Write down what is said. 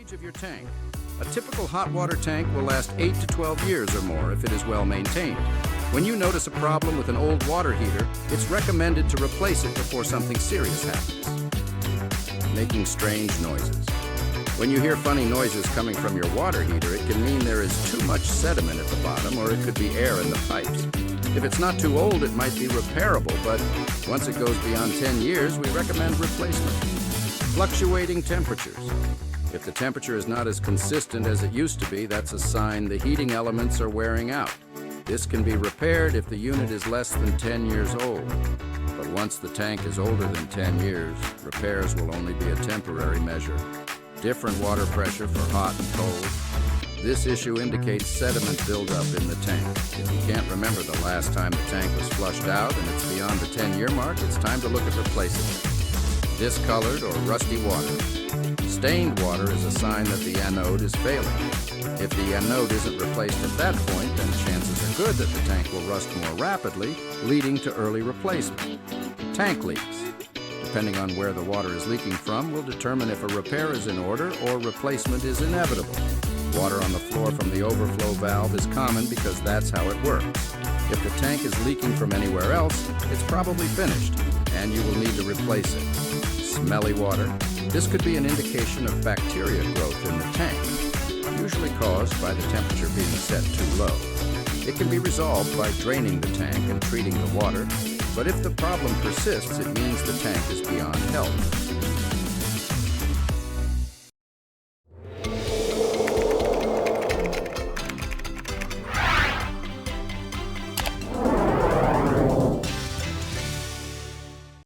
Age of your tank. A typical hot water tank will last 8 to 12 years or more if it is well maintained. When you notice a problem with an old water heater, it's recommended to replace it before something serious happens. Making strange noises. When you hear funny noises coming from your water heater, it can mean there is too much sediment at the bottom, or it could be air in the pipes. If it's not too old, it might be repairable, but once it goes beyond 10 years, we recommend replacement. Fluctuating temperatures. If the temperature is not as consistent as it used to be, that's a sign the heating elements are wearing out. This can be repaired if the unit is less than 10 years old. But once the tank is older than 10 years, repairs will only be a temporary measure. Different water pressure for hot and cold. This issue indicates sediment buildup in the tank. If you can't remember the last time the tank was flushed out and it's beyond the 10-year mark, it's time to look at replacing it. Discolored or rusty water. Stained water is a sign that the anode is failing. If the anode isn't replaced at that point, then chances are good that the tank will rust more rapidly, leading to early replacement. Tank leaks. Depending on where the water is leaking from, will determine if a repair is in order or replacement is inevitable. Water on the floor from the overflow valve is common because that's how it works. If the tank is leaking from anywhere else, it's probably finished, and you will need to replace it. Smelly water. This could be an indication of bacteria growth in the tank, usually caused by the temperature being set too low. It can be resolved by draining the tank and treating the water, but if the problem persists, it means the tank is beyond help.